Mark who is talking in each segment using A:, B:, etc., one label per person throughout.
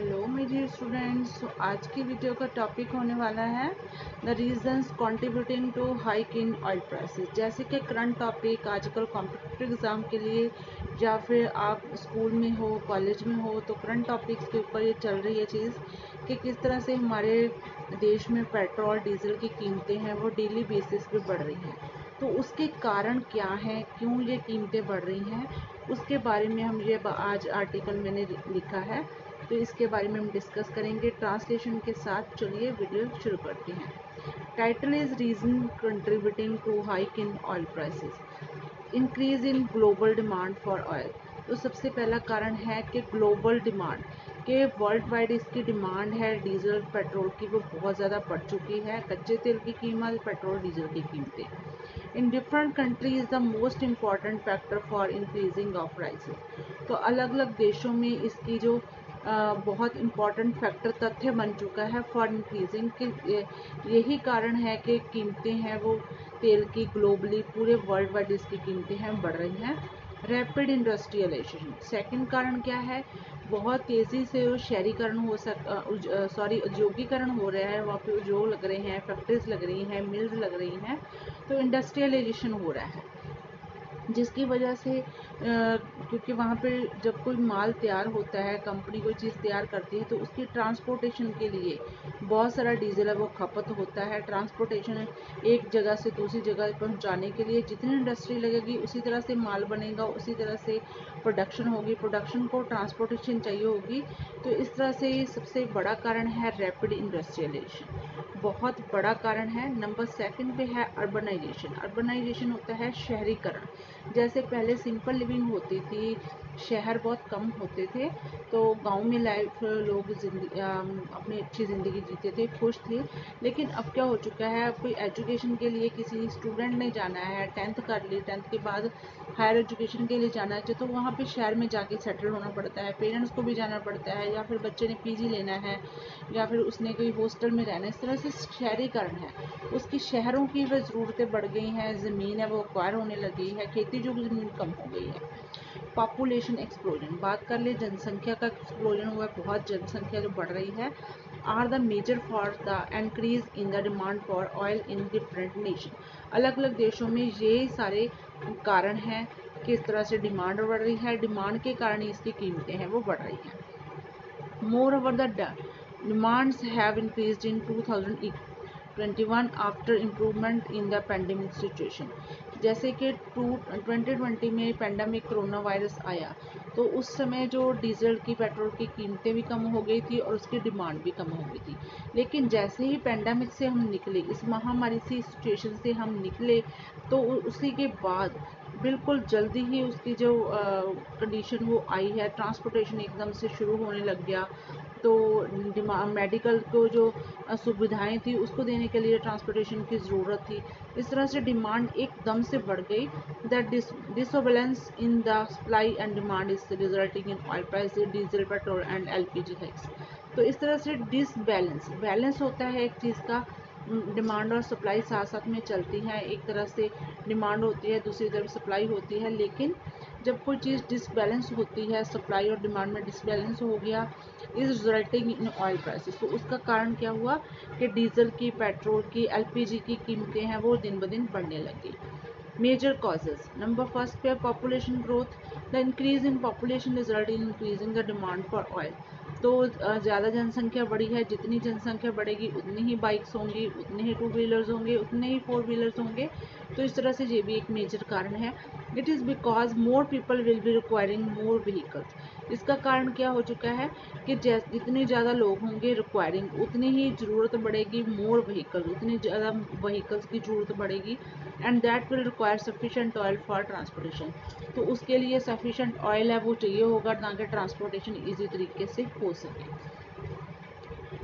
A: Hello my dear students. तो आज की वीडियो का टॉपिक होने वाला है the reasons contributing to hike in oil prices. जैसे कि करंट टॉपिक आजकल कॉम्पिटिटिव एग्ज़ाम के लिए या फिर आप स्कूल में हो कॉलेज में हो तो करंट टॉपिक्स के ऊपर ये चल रही है चीज़ कि किस तरह से हमारे देश में पेट्रोल डीजल की कीमतें हैं वो डेली बेसिस पे बढ़ रही हैं। तो उसके कारण क्या हैं, क्यों ये कीमतें बढ़ रही हैं, उसके बारे में हम ये आज आर्टिकल मैंने लिखा है, तो इसके बारे में हम डिस्कस करेंगे ट्रांसलेशन के साथ। चलिए वीडियो शुरू करते हैं। Title is reason contributing to hike in oil prices, increase in global demand for oil. तो सबसे पहला कारण है कि ग्लोबल डिमांड के वर्ल्ड वाइड इसकी डिमांड है डीजल पेट्रोल की, वो बहुत ज़्यादा बढ़ चुकी है। कच्चे तेल की कीमत, पेट्रोल डीजल की कीमतें in different countries the most important factor for increasing of prices. तो अलग अलग देशों में इसकी जो बहुत इम्पॉर्टेंट फैक्टर तथ्य बन चुका है फॉर इंक्रीजिंग के यही कारण है कि कीमतें हैं वो तेल की ग्लोबली पूरे वर्ल्ड वाइड इसकी कीमतें हैं बढ़ रही हैं। रैपिड इंडस्ट्रियलाइजेशन सेकंड कारण क्या है, बहुत तेज़ी से शहरीकरण औद्योगिकरण हो रहा है। वहाँ पे उद्योग लग रहे हैं, फैक्ट्रीज लग रही हैं, मिल्स लग रही हैं, तो इंडस्ट्रियलाइजेशन हो रहा है जिसकी वजह से क्योंकि वहाँ पे जब कोई माल तैयार होता है, कंपनी कोई चीज़ तैयार करती है तो उसकी ट्रांसपोर्टेशन के लिए बहुत सारा डीजल है वो खपत होता है। ट्रांसपोर्टेशन एक जगह से दूसरी जगह पहुँचाने के लिए जितनी इंडस्ट्री लगेगी उसी तरह से माल बनेगा, उसी तरह से प्रोडक्शन होगी, प्रोडक्शन को ट्रांसपोर्टेशन चाहिए होगी। तो इस तरह से ये सबसे बड़ा कारण है रैपिड इंडस्ट्रियलाइजेशन, बहुत बड़ा कारण है। नंबर सेकंड पे है अर्बनाइजेशन। अर्बनाइजेशन होता है शहरीकरण। जैसे पहले सिंपल लिविंग होती थी, शहर बहुत कम होते थे, तो गांव में लाइफ लोग अपनी अच्छी ज़िंदगी जीते थे, खुश थे। लेकिन अब क्या हो चुका है, अब कोई एजुकेशन के लिए किसी स्टूडेंट ने जाना है, 10th कर ली, 10th के बाद हायर एजुकेशन के लिए जाना है तो वहाँ पे शहर में जाके सेटल होना पड़ता है, पेरेंट्स को भी जाना पड़ता है, या फिर बच्चे ने पीजी लेना है, या फिर उसने कोई हॉस्टल में रहना है। इस तरह से शहरीकरण है, उसकी शहरों की वह ज़रूरतें बढ़ गई हैं, ज़मीन है वो एक्वायर होने लगी है, खेती जो ज़मीन कम हो गई है। पॉपुलेशन एक्सप्लोजन, बात कर ले जनसंख्या का एक्सप्लोजन हुआ है, बहुत जनसंख्या जो बढ़ रही है। Are the major for the increase in the demand for oil in different nation. अलग अलग देशों में ये सारे कारण हैं किस तरह से डिमांड बढ़ रही है, डिमांड के कारण ही इसकी कीमतें हैं वो बढ़ रही हैं। More over the demands have increased in 2021 after improvement in the pandemic situation। जैसे कि 2020 में पेंडेमिक कोरोना वायरस आया तो उस समय जो डीजल की पेट्रोल की कीमतें भी कम हो गई थी और उसकी डिमांड भी कम हो गई थी। लेकिन जैसे ही पेंडेमिक से हम निकले, इस महामारी से सिचुएशन से हम निकले, तो उसी के बाद बिल्कुल जल्दी ही उसकी जो कंडीशन वो आई है, ट्रांसपोर्टेशन एकदम से शुरू होने लग गया। तो मेडिकल को जो सुविधाएं थी उसको देने के लिए ट्रांसपोर्टेशन की ज़रूरत थी। इस तरह से डिमांड एकदम से बढ़ गई। The disbalance in the supply and demand is resulting in oil price, diesel petrol and LPG hikes. तो इस तरह से डिसबैलेंस, बैलेंस होता है एक चीज़ का, डिमांड और सप्लाई साथ साथ में चलती हैं। एक तरह से डिमांड होती है, दूसरी तरफ सप्लाई होती है, लेकिन जब कोई चीज़ डिसबैलेंस होती है, सप्लाई और डिमांड में डिसबैलेंस हो गया, is resulting in oil prices. तो उसका कारण क्या हुआ कि डीजल की, पेट्रोल की, एलपीजी की कीमतें हैं वो दिन ब दिन बढ़ने लगी। मेजर कॉजेज, नंबर फर्स्ट पे population growth. The increase in population result in increasing the demand for oil. तो ज़्यादा जनसंख्या बढ़ी है, जितनी जनसंख्या बढ़ेगी उतनी ही बाइक्स होंगी, उतने ही टू व्हीलर्स होंगे, उतने ही फोर व्हीलर्स होंगे। तो इस तरह से ये भी एक मेजर कारण है। It is because more people will be requiring more vehicles. इसका कारण क्या हो चुका है कि जितने ज़्यादा लोग होंगे रिक्वायरिंग, उतनी ही ज़रूरत बढ़ेगी मोर व्हीकल, उतनी ज़्यादा व्हीकल्स की ज़रूरत बढ़ेगी, and that will require sufficient oil for transportation. तो उसके लिए सफिशेंट ऑयल है वो चाहिए होगा ताकि ट्रांसपोर्टेशन ईजी तरीके से हो सके।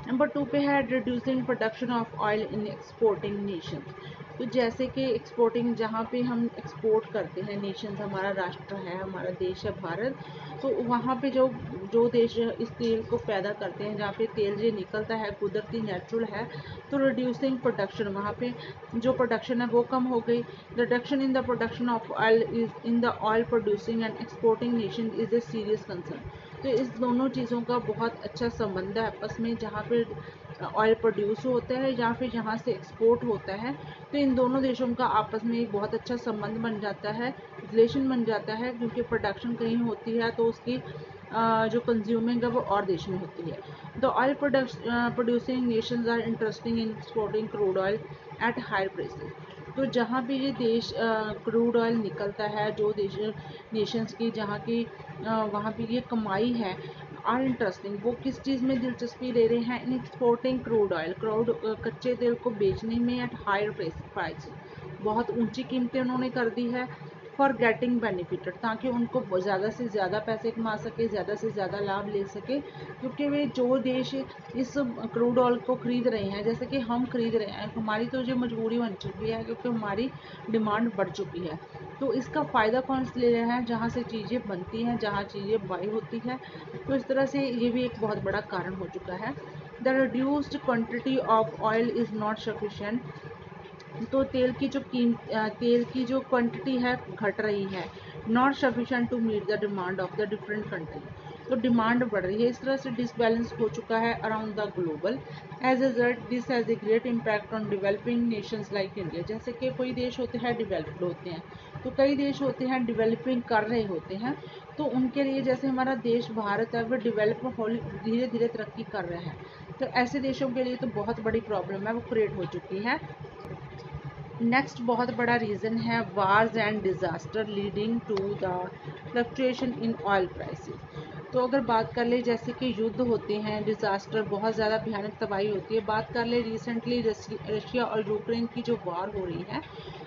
A: नंबर 2 पे है reducing production of oil in exporting nation. तो जैसे कि एक्सपोर्टिंग, जहाँ पे हम एक्सपोर्ट करते हैं, नेशंस हमारा राष्ट्र है, हमारा देश है भारत, तो वहाँ पे जो जो देश इस तेल को पैदा करते हैं, जहाँ पे तेल ये निकलता है कुदरती नेचुरल है, तो रिड्यूसिंग प्रोडक्शन, वहाँ पे जो प्रोडक्शन है वो कम हो गई। Reduction in the production of oil is in the oil producing and exporting nation is a serious concern. तो इस दोनों चीज़ों का बहुत अच्छा संबंध है आपस में, जहाँ पे ऑयल प्रोड्यूस होता है या फिर जहाँ से एक्सपोर्ट होता है, तो इन दोनों देशों का आपस में एक बहुत अच्छा संबंध बन जाता है, रिलेशन बन जाता है, क्योंकि प्रोडक्शन कहीं होती है तो उसकी जो कंज्यूमिंग है वो और देश में होती है। The oil producing nations are interesting in exporting crude oil at higher prices. तो जहाँ पे ये देश क्रूड ऑयल निकलता है, जो देश नेशंस की जहाँ की वहाँ पे ये कमाई है, आर इंटरेस्टिंग, वो किस चीज़ में दिलचस्पी ले रहे हैं, इन एक्सपोर्टिंग क्रूड ऑयल, कच्चे तेल को बेचने में एट हायर प्राइस, बहुत ऊंची कीमतें उन्होंने कर दी है, फॉर गेटिंग बेनिफिटेड, ताकि उनको ज़्यादा से ज़्यादा पैसे कमा सके, ज़्यादा से ज़्यादा लाभ ले सके, क्योंकि वे जो देश इस क्रूड ऑयल को ख़रीद रहे हैं, जैसे कि हम खरीद रहे हैं, हमारी तो जो मजबूरी बन चुकी है क्योंकि हमारी डिमांड बढ़ चुकी है, तो इसका फ़ायदा कौन से ले रहे हैं, जहाँ से चीज़ें बनती हैं, जहाँ चीज़ें बाई होती है। तो इस तरह से ये भी एक बहुत बड़ा कारण हो चुका है। The reduced quantity of oil is not sufficient, तो तेल की जो क्वांटिटी है घट रही है, not sufficient to meet the demand of the different country, तो डिमांड बढ़ रही है, इस तरह से डिसबैलेंस हो चुका है around the global. As a result this has a great impact on developing nations like India, जैसे कि कोई देश होते हैं डेवलप्ड होते हैं, तो कई देश होते हैं डेवलपिंग कर रहे होते हैं, तो उनके लिए जैसे हमारा देश भारत है वो डेवलप धीरे धीरे तरक्की कर रहा है, तो ऐसे देशों के लिए तो बहुत बड़ी प्रॉब्लम है वो क्रिएट हो चुकी है। नेक्स्ट बहुत बड़ा रीज़न है wars and disaster leading to the fluctuation in oil prices. तो अगर बात कर ले जैसे कि युद्ध होते हैं, डिज़ास्टर, बहुत ज़्यादा भयानक तबाही होती है, बात कर ले रिसेंटली रशिया और यूक्रेन की जो वार हो रही है,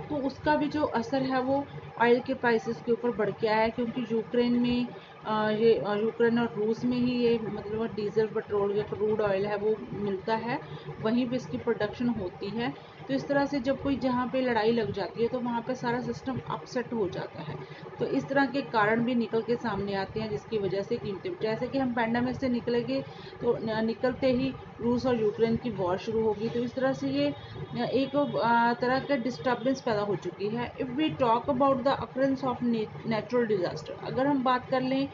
A: तो उसका भी जो असर है वो ऑयल के प्राइसेस के ऊपर बढ़ के आया है, क्योंकि यूक्रेन में यूक्रेन और रूस में ही ये मतलब डीजल, पेट्रोल या क्रूड ऑयल है वो मिलता है, वहीं पे इसकी प्रोडक्शन होती है। तो इस तरह से जब कोई जहाँ पे लड़ाई लग जाती है तो वहाँ पे सारा सिस्टम अपसेट हो जाता है, तो इस तरह के कारण भी निकल के सामने आते हैं, जिसकी वजह से कीमतें, जैसे कि हम पैंडेमिक से निकलेंगे तो निकलते ही रूस और यूक्रेन की वॉर शुरू होगी, तो इस तरह से ये एक तरह का डिस्टर्बेंस पैदा हो चुकी है। If we talk about the occurrence of natural disaster, अगर हम बात कर लें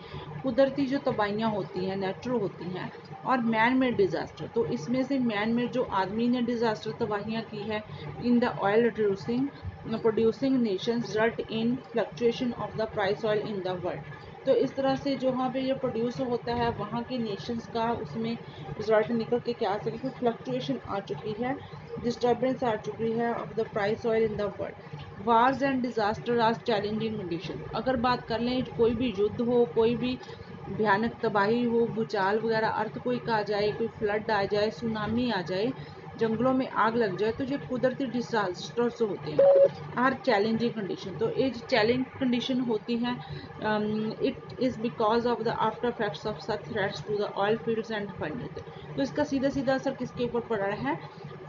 A: कुदरती जो तबाहियाँ होती हैं, नेचुरल होती हैं, और मैन मेड डिज़ास्टर, तो इसमें से मैन मेड जो आदमी ने डिज़ास्टर तबाहियाँ की है in the oil producing Nations result in fluctuation of the price oil in the world, तो इस तरह से जहाँ पे ये प्रोड्यूस होता है वहाँ के नेशंस का उसमें रिजल्ट निकल के क्या आ सके कि फ्लक्चुएशन आ चुकी है, डिस्टर्बेंस आ चुकी है of the price oil in the world. Wars and disaster are challenging condition, अगर बात कर लें कोई भी युद्ध हो, कोई भी भयानक तबाही हो, भूचाल वगैरह, अर्थक्वेक आ जाए, कोई फ्लड आ जाए, सुनामी आ जाए, जंगलों में आग लग जाए, तो ये कुदरती डिजास्टर्स होते हैं, आर चैलेंजिंग कंडीशन, तो ये चैलेंज कंडीशन होती हैं, it is because of the after effects of such threats to the oil fields and refineries, तो इसका सीधा सीधा असर किसके ऊपर पड़ रहा है,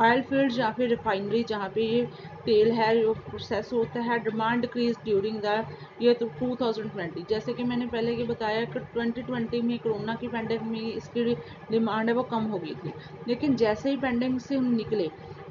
A: ऑयल फील्ड्स या फिर रिफाइनरी, जहाँ पे ये तेल है जो प्रोसेस होता है। Demand decrease during the year 2020, जैसे कि मैंने पहले ये बताया कि 2020 में कोरोना की पैंडेमिक में इसकी डिमांड है वो कम हो गई थी, लेकिन जैसे ही पैंडेमिक से हम निकले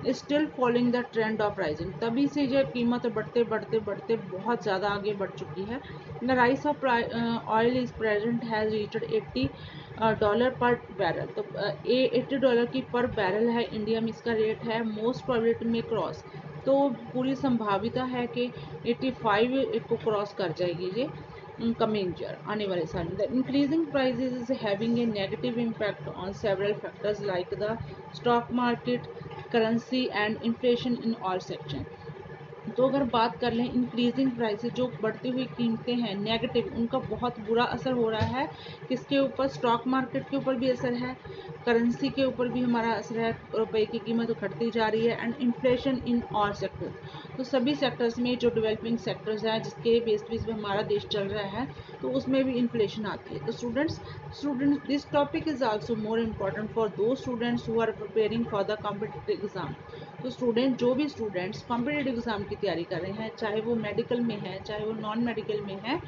A: still following the trend of rising, तभी से ये कीमत बढ़ते बढ़ते बढ़ते बहुत ज़्यादा आगे बढ़ चुकी है। The rice of oil is present has reached $80 पर बैरल, तो $80 की पर बैरल है इंडिया में इसका रेट है, मोस्ट प्रोबेबिलिटी में क्रॉस, तो पूरी संभाविता है कि 85 को क्रॉस कर जाएगी ये कमिंग ईयर, आने वाले साल में। The increasing prices is having a negative impact on several factors like the stock market, currency and inflation in all section, तो अगर बात कर लें इंक्रीजिंग प्राइसेस, जो बढ़ती हुई कीमतें हैं नेगेटिव, उनका बहुत बुरा असर हो रहा है किसके ऊपर, स्टॉक मार्केट के ऊपर भी असर है, करेंसी के ऊपर भी हमारा असर है, रुपए की कीमत घटती जा रही है, and inflation in all sectors, तो सभी सेक्टर्स में जो डेवलपिंग सेक्टर्स हैं जिसके बेस पे हमारा देश चल रहा है, तो उसमें भी इन्फ्लेशन आती है। तो students this topic is also more important for the students who are preparing for the competitive exam, तो जो भी स्टूडेंट्स कॉम्पिटिटिव एग्जाम की तैयारी कर रहे हैं, चाहे वो मेडिकल में है चाहे वो नॉन मेडिकल में है,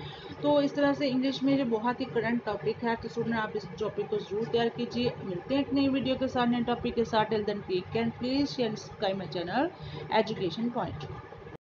A: तो इस तरह से इंग्लिश में जो बहुत ही करंट टॉपिक है, तो स्टूडेंट आप इस टॉपिक को जरूर तैयार कीजिए। मिलते हैं एक नई वीडियो के साथ, नए टॉपिक के साथ। Till then take care, please share subscribe my channel Education point.